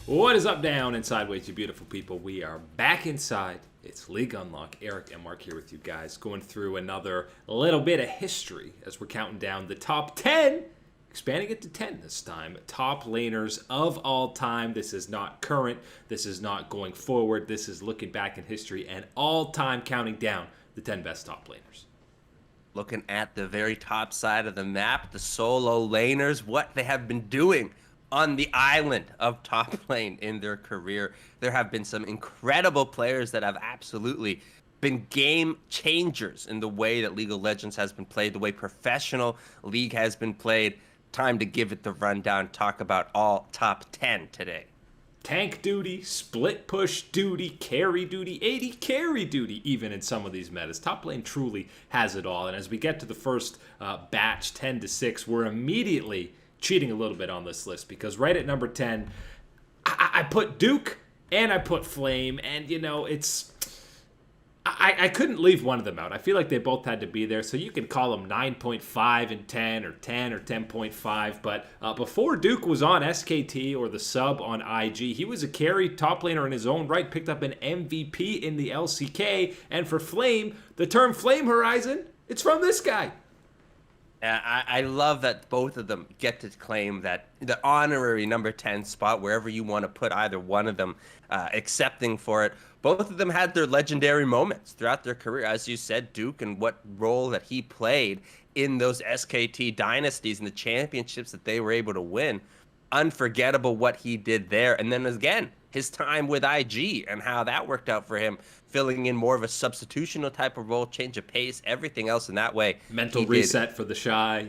What is up, down, and sideways, you beautiful people? We are back inside. It's League Unlock. Eric and Mark here with you guys, going through another little bit of history as we're counting down the top 10, expanding it to 10 this time, top laners of all time. This is not current. This is not going forward. This is looking back in history and all-time counting down the 10 best top laners. Looking at the very top side of the map, the solo laners, what they have been doing on the island of top lane in their career. There have been some incredible players that have absolutely been game changers in the way that League of Legends has been played, the way professional League has been played. Time to give it the rundown, talk about all top 10 today. Tank duty, split push duty, carry duty, 80 carry duty, even in some of these metas. Top lane truly has it all. And as we get to the first batch, 10 to 6, we're immediately cheating a little bit on this list, because right at number 10, I put Duke and I put Flame, and it's I couldn't leave one of them out. I feel like they both had to be there, so you can call them 9.5 and 10 or 10 or 10.5, but before Duke was on SKT or the sub on IG, he was a carry top laner in his own right, picked up an MVP in the LCK, and for Flame, the term Flame Horizon, it's from this guy. I love that both of them get to claim that the honorary number 10 spot, wherever you want to put either one of them, accepting for it. Both of them had their legendary moments throughout their career. As you said, Duke, and what role that he played in those SKT dynasties and the championships that they were able to win. Unforgettable what he did there. And then again, his time with IG and how that worked out for him, filling in more of a substitutional type of role, change of pace, everything else in that way. Mental reset for the shy,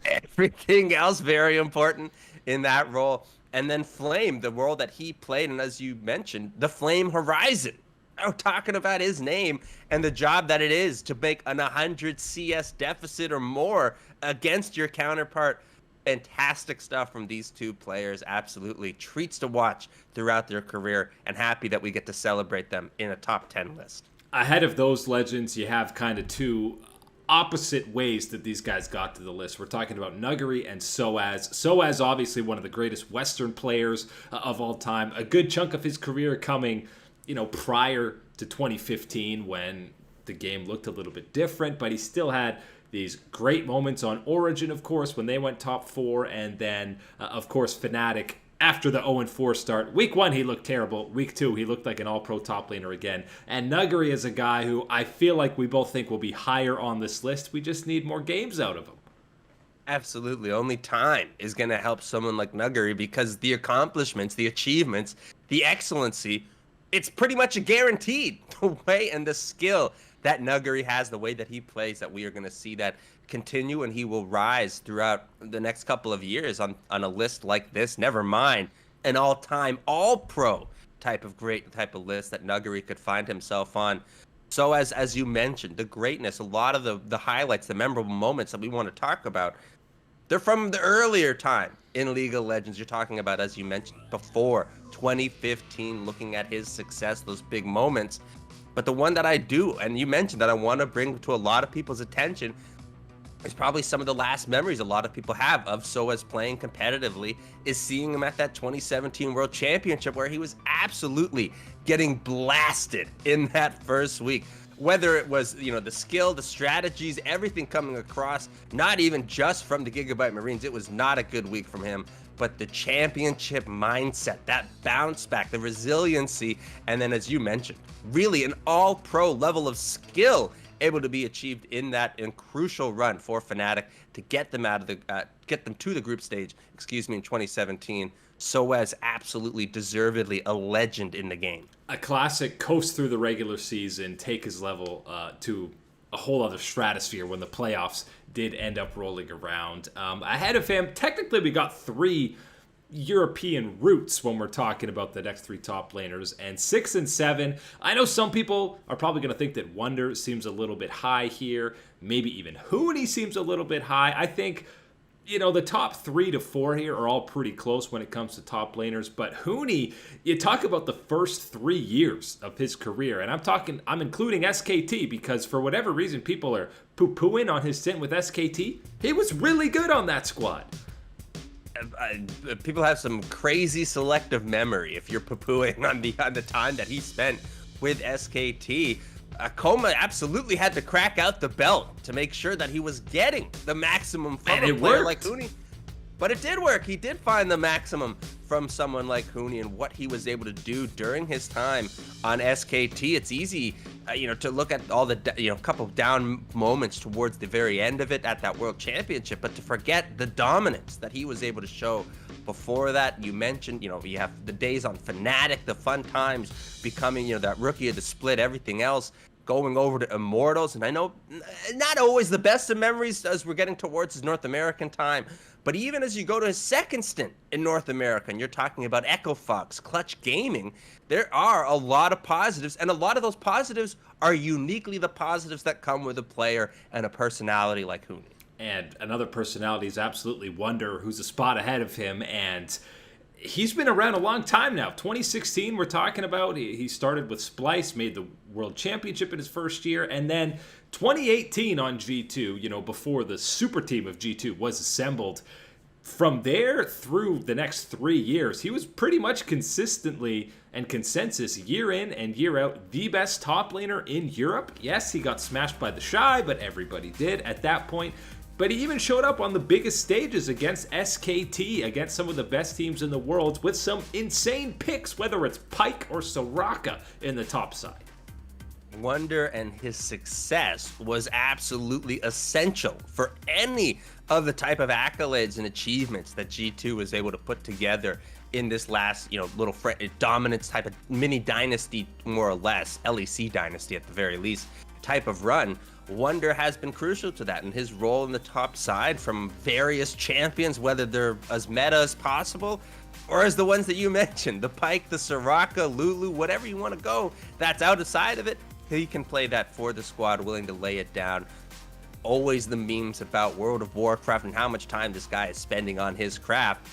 Everything else very important in that role. And then Flame, the role that he played, and as you mentioned, the Flame Horizon. I'm talking about his name and the job that it is to make an 100 CS deficit or more against your counterpart. Fantastic stuff from these two players. Absolutely treats to watch throughout their career, and happy that we get to celebrate them in a top 10 list. Ahead of those legends, you have kind of two opposite ways that these guys got to the list. We're talking about Nuguri and Soaz. Soaz, obviously one of the greatest Western players of all time. A good chunk of his career coming, prior to 2015, when the game looked a little bit different, but he still had these great moments on Origin, of course, when they went top 4, and then, of course, Fnatic after the 0-4 start. Week 1, he looked terrible. Week 2, he looked like an all-pro top laner again. And Nuguri is a guy who I feel like we both think will be higher on this list. We just need more games out of him. Absolutely. Only time is going to help someone like Nuguri, because the accomplishments, the achievements, the excellency, it's pretty much a guaranteed. The way and the skill that Nuguri has, the way that he plays, that we are going to see that continue, and he will rise throughout the next couple of years on a list like this. Never mind an all-time, all-pro type of list that Nuguri could find himself on. So as you mentioned, the greatness, a lot of the highlights, the memorable moments that we want to talk about, they're from the earlier time in League of Legends. You're talking about, as you mentioned, before 2015, looking at his success, those big moments. But the one that I do, and you mentioned that I want to bring to a lot of people's attention, is probably some of the last memories a lot of people have of Soaz playing competitively, is seeing him at that 2017 World Championship, where he was absolutely getting blasted in that first week. Whether it was, the skill, the strategies, everything coming across, not even just from the Gigabyte Marines. It was not a good week from him, but the championship mindset, that bounce back, the resiliency, and then, as you mentioned, really an all-pro level of skill able to be achieved in that crucial run for Fnatic to get them get them to the group stage, in 2017. Soaz absolutely deservedly a legend in the game. A classic coast through the regular season, take his level to a whole other stratosphere when the playoffs did end up rolling around. Ahead of him, technically we got 3 European roots when we're talking about the next 3 top laners, and 6 and 7. I know some people are probably going to think that Wonder seems a little bit high here. Maybe even Huni seems a little bit high. I think, the top 3 to 4 here are all pretty close when it comes to top laners. But Huni, you talk about the first 3 years of his career, and I'm including SKT, because for whatever reason people are poo-pooing on his stint with SKT. He was really good on that squad. People have some crazy selective memory if you're poo-pooing on the time that he spent with SKT. Coma absolutely had to crack out the belt to make sure that he was getting the maximum from a player like Huni. But it did work. He did find the maximum from someone like Huni and what he was able to do during his time on SKT. It's easy, to look at all the, couple of down moments towards the very end of it at that World Championship, but to forget the dominance that he was able to show before that. You mentioned, you have the days on Fnatic, the fun times, becoming, that rookie of the split, everything else, going over to Immortals. And I know not always the best of memories as we're getting towards his North American time, but even as you go to his second stint in North America, and you're talking about Echo Fox, Clutch Gaming, there are a lot of positives, and a lot of those positives are uniquely the positives that come with a player and a personality like Huni. And another personality is absolutely Wonder, who's a spot ahead of him, and he's been around a long time now. 2016, we're talking about. He started with Splice, made the World Championship in his first year, and then 2018 on G2, before the super team of G2 was assembled. From there through the next 3 years, he was pretty much consistently and consensus year in and year out the best top laner in Europe. Yes, he got smashed by the Shy, but everybody did at that point. But he even showed up on the biggest stages against SKT, against some of the best teams in the world, with some insane picks, whether it's Pyke or Soraka in the top side. Wonder and his success was absolutely essential for any of the type of accolades and achievements that G2 was able to put together in this last, little dominance type of mini dynasty, more or less, LEC dynasty at the very least, type of run. Wonder has been crucial to that, and his role in the top side from various champions, whether they're as meta as possible or as the ones that you mentioned, the Pyke, the Soraka, Lulu, whatever you want to go, that's outside of it. He can play that for the squad, willing to lay it down. Always the memes about World of Warcraft and how much time this guy is spending on his craft.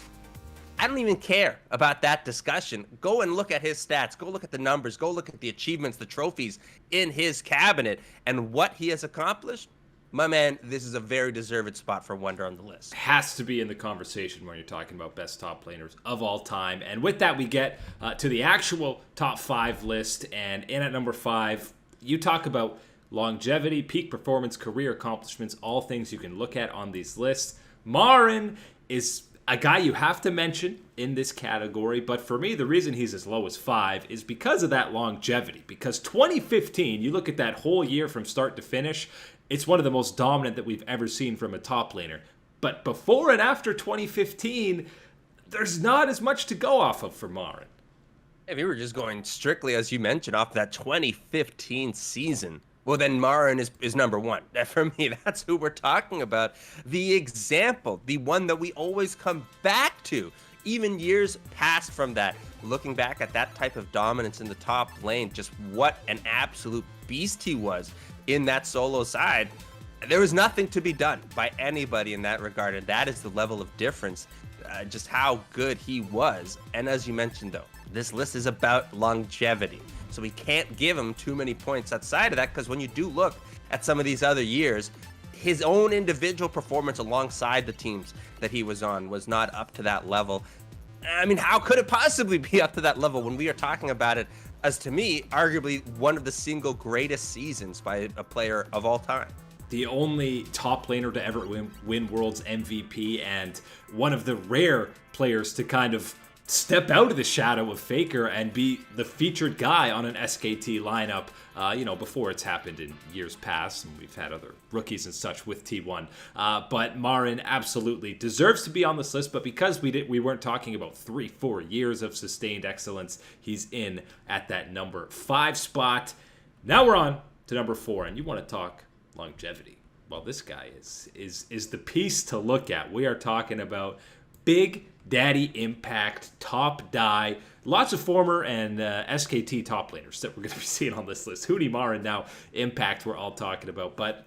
I don't even care about that discussion. Go and look at his stats. Go look at the numbers. Go look at the achievements, the trophies in his cabinet, and what he has accomplished. My man, this is a very deserved spot for Wonder on the list. Has to be in the conversation when you're talking about best top laners of all time. And with that, we get to the actual top 5 list. And in at number 5, you talk about longevity, peak performance, career accomplishments, all things you can look at on these lists. Marin is a guy you have to mention in this category, but for me, the reason he's as low as 5 is because of that longevity. Because 2015, you look at that whole year from start to finish, it's one of the most dominant that we've ever seen from a top laner. But before and after 2015, there's not as much to go off of for Marin. If we were just going strictly, as you mentioned, off that 2015 season, well, then Marin is number 1. For me, that's who we're talking about. The example, the one that we always come back to, even years past from that. Looking back at that type of dominance in the top lane, just what an absolute beast he was in that solo side. There was nothing to be done by anybody in that regard, and that is the level of difference, just how good he was. And as you mentioned, though, this list is about longevity. So we can't give him too many points outside of that, because when you do look at some of these other years, his own individual performance alongside the teams that he was on was not up to that level. I mean, how could it possibly be up to that level when we are talking about it as, to me, arguably one of the single greatest seasons by a player of all time? The only top laner to ever win World's MVP, and one of the rare players to kind of step out of the shadow of Faker and be the featured guy on an SKT lineup, before it's happened in years past, and we've had other rookies and such with T1. But Marin absolutely deserves to be on this list, but because we weren't talking about 3-4 years of sustained excellence, he's in at that number 5 spot. Now we're on to number 4, and you want to talk longevity. Well, this guy is the piece to look at. We are talking about Big Daddy Impact, top die. Lots of former and SKT top laners that we're going to be seeing on this list. Huni, Marin, now Impact we're all talking about. But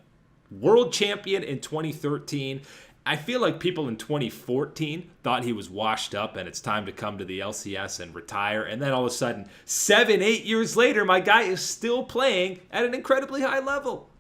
world champion in 2013. I feel like people in 2014 thought he was washed up and it's time to come to the LCS and retire. And then all of a sudden, 7-8 years later, my guy is still playing at an incredibly high level.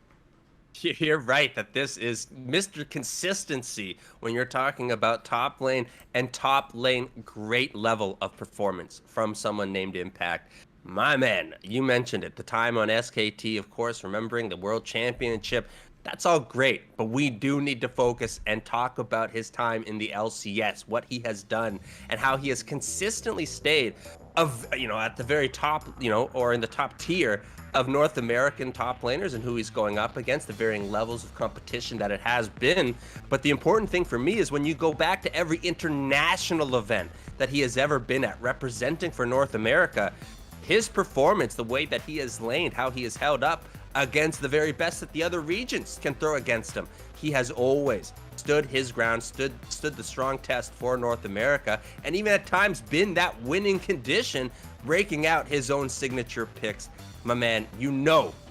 You're right that this is Mr. Consistency when you're talking about top lane and top lane great level of performance from someone named Impact. My man, you mentioned it. The time on SKT, of course, remembering the World Championship. That's all great, but we do need to focus and talk about his time in the LCS, what he has done, and how he has consistently stayed at the very top, or in the top tier of North American top laners and who he's going up against, the varying levels of competition that it has been. But the important thing for me is when you go back to every international event that he has ever been at representing for North America, his performance, the way that he has laned, how he has held up against the very best that the other regions can throw against him. He has always stood his ground, stood the strong test for North America, and even at times been that winning condition, breaking out his own signature picks. My man,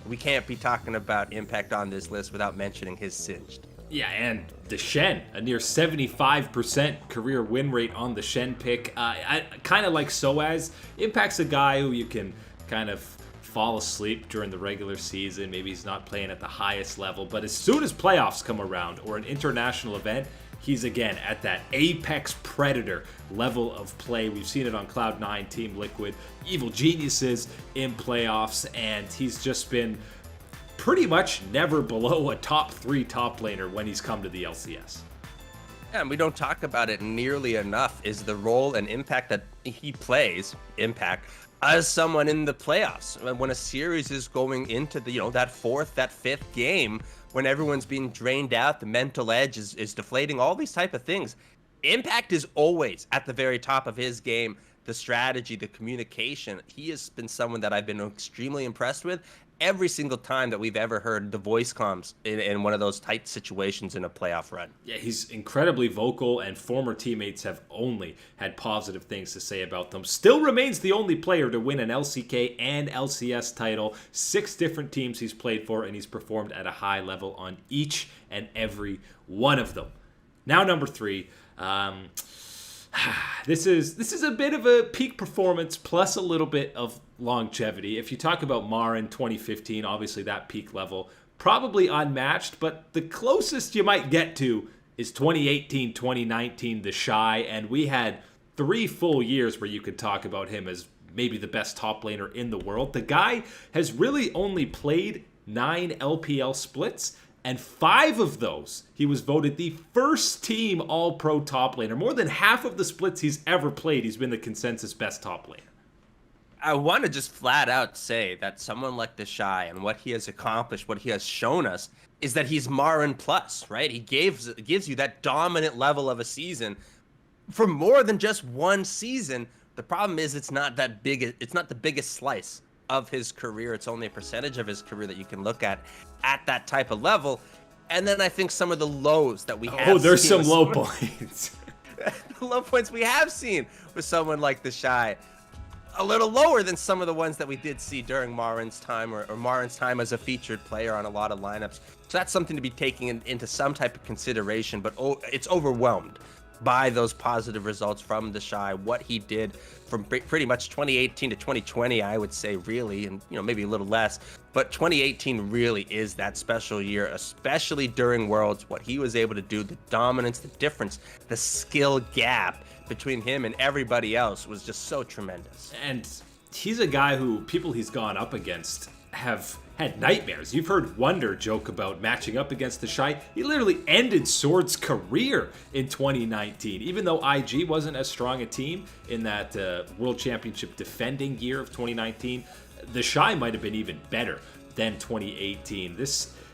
we can't be talking about Impact on this list without mentioning his Singed. Yeah, and the Shen, a near 75% career win rate on the Shen pick. I kind of like Soaz. Impact's a guy who you can kind of fall asleep during the regular season. Maybe he's not playing at the highest level, but as soon as playoffs come around or an international event, he's again at that apex predator level of play. We've seen it on Cloud9, Team Liquid, Evil Geniuses in playoffs, and he's just been pretty much never below a top 3 top laner when he's come to the LCS. Yeah, and we don't talk about it nearly enough is the role and impact that he plays, Impact, as someone in the playoffs. When a series is going into the, that 4th, that 5th game, when everyone's being drained out, the mental edge is deflating, all these type of things. Impact is always at the very top of his game. The strategy, the communication. He has been someone that I've been extremely impressed with every single time that we've ever heard the voice comms in one of those tight situations in a playoff run. Yeah, he's incredibly vocal, and former teammates have only had positive things to say about them. Still remains the only player to win an LCK and LCS title. 6 different teams he's played for, and he's performed at a high level on each and every one of them. Now, number 3. This is a bit of a peak performance plus a little bit of longevity. If you talk about Mar in 2015, obviously that peak level probably unmatched, but the closest you might get to is 2018, 2019, the Shy, and we had 3 full years where you could talk about him as maybe the best top laner in the world. The guy has really only played 9 LPL splits, and 5 of those, he was voted the first team All-Pro top laner. More than half of the splits he's ever played, he's been the consensus best top laner. I want to just flat out say that someone like the Shy and what he has accomplished, what he has shown us, is that he's Marin plus, right? He gives you that dominant level of a season for more than just one season. The problem is it's not that big. It's not the biggest slice of his career. It's only a percentage of his career that you can look at that type of level. And then I think some of the lows that we have. Oh, there's some low points. The low points we have seen with someone like the Shy, a little lower than some of the ones that we did see during Marin's time or Marin's time as a featured player on a lot of lineups. So that's something to be taken into some type of consideration, but it's overwhelmed by those positive results from the Shy, what he did from pretty much 2018 to 2020, I would say, really, and maybe a little less, but 2018 really is that special year, especially during Worlds. What he was able to do, the dominance, the difference, the skill gap between him and everybody else was just so tremendous. And he's a guy who people he's gone up against have had nightmares. You've heard Wonder joke about matching up against the Shy. He literally ended Sword's career in 2019. Even though IG wasn't as strong a team in that World Championship defending year of 2019, the Shy might have been even better than 2018.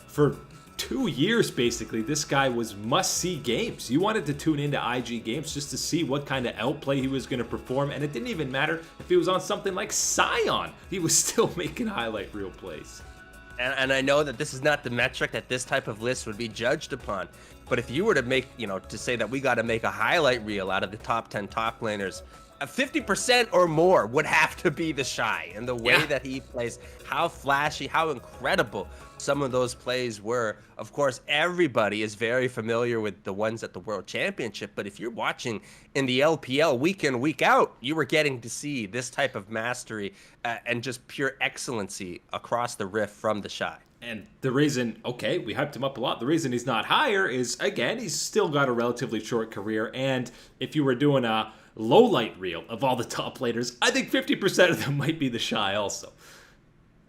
For 2 years, basically, this guy was must-see games. You wanted to tune into IG games just to see what kind of outplay he was going to perform, and it didn't even matter if he was on something like Scion. He was still making highlight reel plays. And I know that this is not the metric that this type of list would be judged upon, but if you were to make, to say that we got to make a highlight reel out of the top 10 top laners, 50% or more would have to be the Shy, and the way that he plays, how flashy, how incredible some of those plays were. Of course, everybody is very familiar with the ones at the World Championship, but if you're watching in the LPL week in, week out, you were getting to see this type of mastery and just pure excellency across the rift from the Shy. And the reason, okay, we hyped him up a lot. The reason he's not higher is, again, he's still got a relatively short career. And if you were doing a low light reel of all the top laners, I think 50% of them might be the Shy also.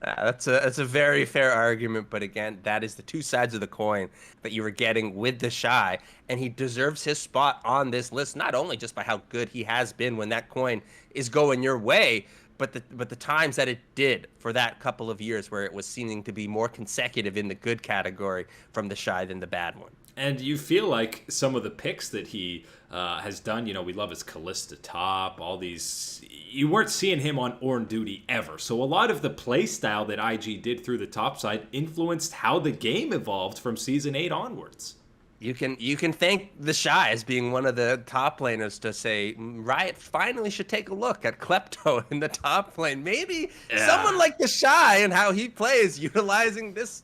That's a very fair argument, but again, that is the two sides of the coin that you were getting with the Shy, and he deserves his spot on this list, not only just by how good he has been when that coin is going your way, but the times that it did for that couple of years where it was seeming to be more consecutive in the good category from the Shy than the bad one. And you feel like some of the picks that he has done, we love his Callista top, all these. You weren't seeing him on Ornn duty ever. So a lot of the play style that IG did through the top side influenced how the game evolved from Season 8 onwards. You can thank the Shy as being one of the top laners to say Riot finally should take a look at Klepto in the top lane. Maybe someone like the Shy and how he plays utilizing this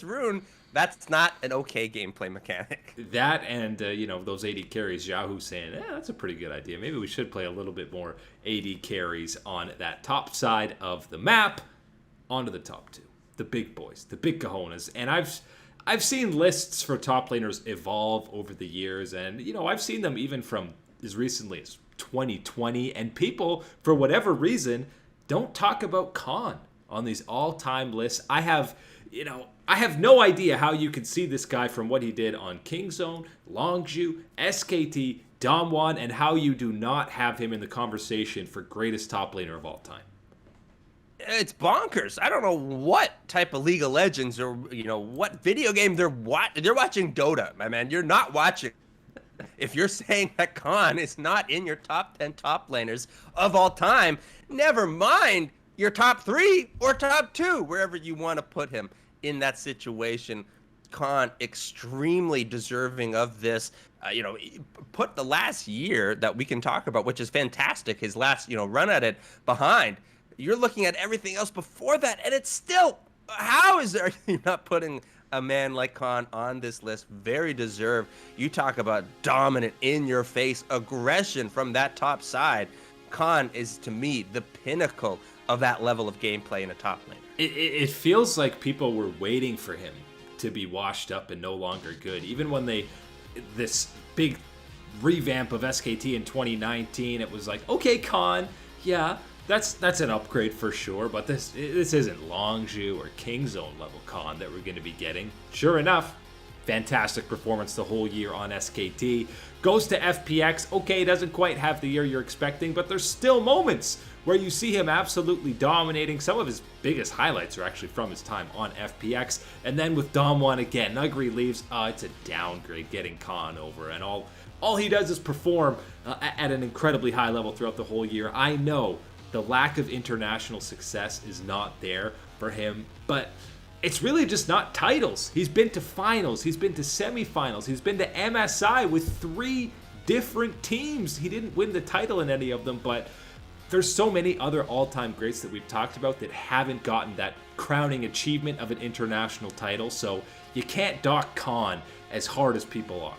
rune. That's not an okay gameplay mechanic. That and, those AD carries, Yahoo saying, that's a pretty good idea. Maybe we should play a little bit more AD carries on that top side of the map. Onto the top two. The big boys, the big cojones. And I've seen lists for top laners evolve over the years. And, I've seen them even from as recently as 2020. And people, for whatever reason, don't talk about Khan on these all-time lists. I have no idea how you can see this guy from what he did on Kingzone, Longzhu, SKT, Damwon, and how you do not have him in the conversation for greatest top laner of all time. It's bonkers. I don't know what type of League of Legends or, what video game they're watching Dota, my man. You're not watching. If you're saying that Khan is not in your top 10 top laners of all time, never mind your top 3 or top 2, wherever you want to put him in that situation. Khan extremely deserving of this. Put the last year that we can talk about, which is fantastic, his last run at it behind. You're looking at everything else before that, and it's still, how is there you not putting a man like Khan on this list? Very deserved. You talk about dominant, in-your-face aggression from that top side. Khan is, to me, the pinnacle of that level of gameplay in a top lane. It feels like people were waiting for him to be washed up and no longer good. Even when this big revamp of SKT in 2019, it was like, okay, Khan, yeah, that's an upgrade for sure, but this isn't Longzhu or Kingzone level Khan that we're going to be getting. Sure enough, fantastic performance the whole year on SKT. Goes to FPX, okay, doesn't quite have the year you're expecting, but there's still moments where you see him absolutely dominating. Some of his biggest highlights are actually from his time on FPX. And then with Damwon again, Nuguri leaves. It's a downgrade getting Khan over. And all he does is perform at an incredibly high level throughout the whole year. I know the lack of international success is not there for him, but it's really just not titles. He's been to finals. He's been to semifinals. He's been to MSI with 3 different teams. He didn't win the title in any of them, but there's so many other all-time greats that we've talked about that haven't gotten that crowning achievement of an international title, so you can't dock Khan as hard as people are.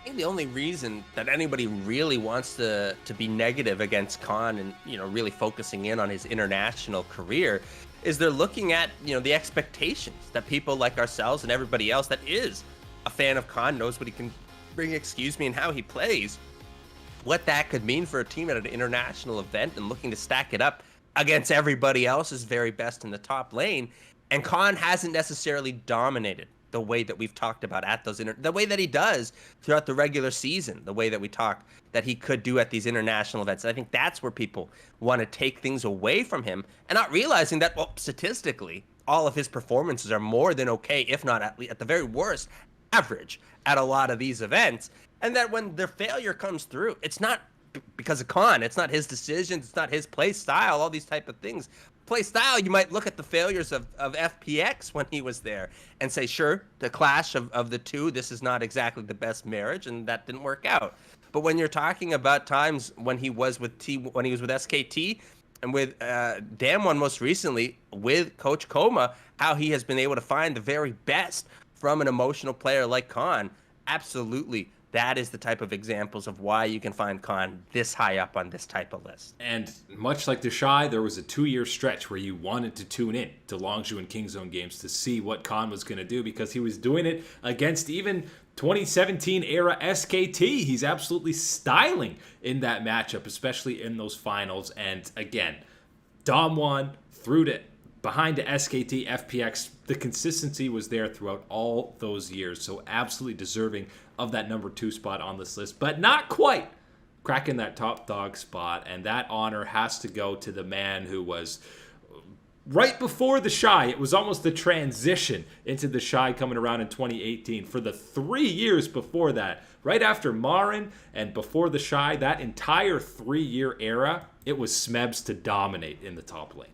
I think the only reason that anybody really wants to be negative against Khan and, really focusing in on his international career is they're looking at, the expectations that people like ourselves and everybody else that is a fan of Khan, knows what he can bring, and how he plays, what that could mean for a team at an international event and looking to stack it up against everybody else's very best in the top lane. And Khan hasn't necessarily dominated the way that we've talked about at those the way that he does throughout the regular season, the way that we talk that he could do at these international events. And I think that's where people want to take things away from him and not realizing that, well, statistically, all of his performances are more than okay, if not at the very worst, average at a lot of these events. And that when their failure comes through, it's not because of Khan. It's not his decisions. It's not his play style, all these type of things. Play style, you might look at the failures of FPX when he was there and say, sure, the clash of the two, this is not exactly the best marriage, and that didn't work out. But when you're talking about times when he was with SKT and with Damwon most recently with Coach Koma, how he has been able to find the very best from an emotional player like Khan, absolutely That is the type of examples of why you can find Khan this high up on this type of list. And much like the Shy, there was a 2-year stretch where you wanted to tune in to Longzhou and Kingzone games to see what Khan was going to do, because he was doing it against even 2017 era SKT. He's absolutely styling in that matchup, especially in those finals. And again, Dom 1 through to behind to SKT, FPX, the consistency was there throughout all those years. So absolutely deserving of that number 2 spot on this list, but not quite cracking that top dog spot. And that honor has to go to the man who was right before the Shy. It was almost the transition into the Shy coming around in 2018. For the 3 years before that, right after Marin and before the Shy, that entire 3-year era, it was Smebs to dominate in the top lane.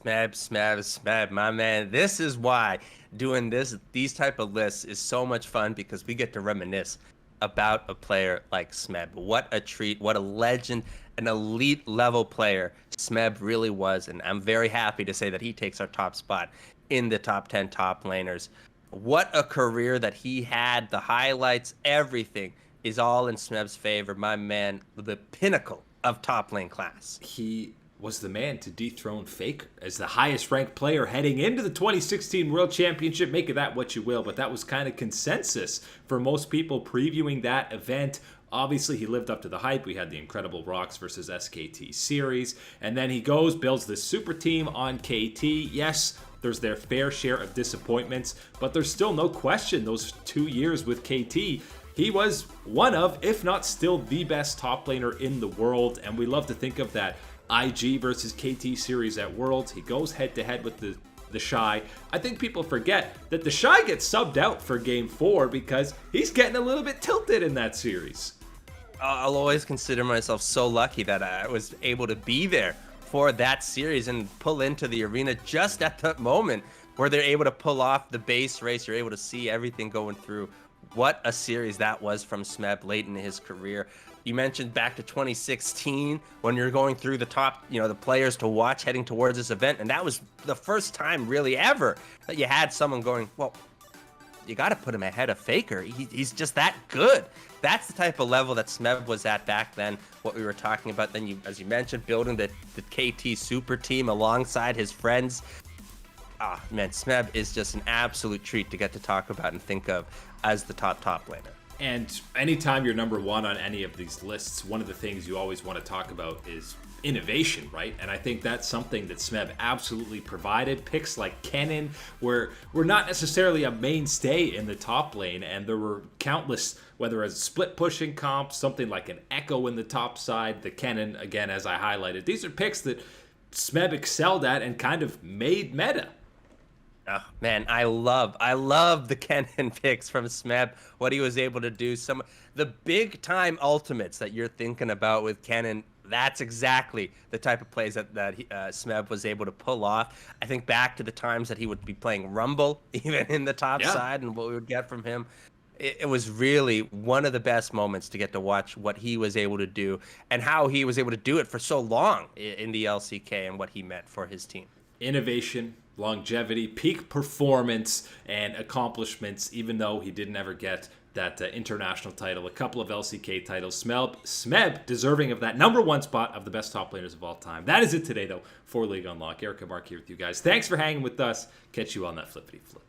Smeb, my man. This is why doing these type of lists is so much fun, because we get to reminisce about a player like Smeb. What a treat, what a legend, an elite level player Smeb really was, and I'm very happy to say that he takes our top spot in the top 10 top laners. What a career that he had. The highlights, everything is all in Smeb's favor. My man, the pinnacle of top lane class. He was the man to dethrone Faker as the highest ranked player heading into the 2016 World Championship. Make of that what you will, but that was kind of consensus for most people previewing that event. Obviously, he lived up to the hype. We had the incredible Rocks versus SKT series, and then he goes, builds this super team on KT. Yes, there's their fair share of disappointments, but there's still no question those 2 years with KT, he was one of, if not still the best top laner in the world. And we love to think of that IG versus KT series at Worlds. He goes head-to-head with the Shy. I think people forget that the Shy gets subbed out for Game 4 because he's getting a little bit tilted in that series. I'll always consider myself so lucky that I was able to be there for that series and pull into the arena just at the moment where they're able to pull off the base race. You're able to see everything going through. What a series that was from Smeb late in his career. You mentioned back to 2016 when you're going through the top, the players to watch heading towards this event. And that was the first time really ever that you had someone going, well, you got to put him ahead of Faker. He's just that good. That's the type of level that Smeb was at back then, what we were talking about. Then, as you mentioned, building the KT super team alongside his friends. Ah, man, Smeb is just an absolute treat to get to talk about and think of as the top laner. And anytime you're number 1 on any of these lists, one of the things you always want to talk about is innovation, right? And I think that's something that Smeb absolutely provided. Picks like Kennen were not necessarily a mainstay in the top lane, and there were countless, whether as split pushing comps, something like an Echo in the top side, the Kennen, again, as I highlighted. These are picks that Smeb excelled at and kind of made meta. Oh, man, I love the Kennen picks from Smeb, what he was able to do. Some the big time ultimates that you're thinking about with Kennen, that's exactly the type of plays that Smeb was able to pull off. I think back to the times that he would be playing Rumble, even in the top side, and what we would get from him. It was really one of the best moments to get to watch what he was able to do and how he was able to do it for so long in the LCK and what he meant for his team. Innovation, longevity, peak performance, and accomplishments, even though he didn't ever get that international title, a couple of LCK titles. Smeb deserving of that number 1 spot of the best top laners of all time. That is it today, though, for League Unlock. Erica Mark here with you guys. Thanks for hanging with us. Catch you on that flippity flip.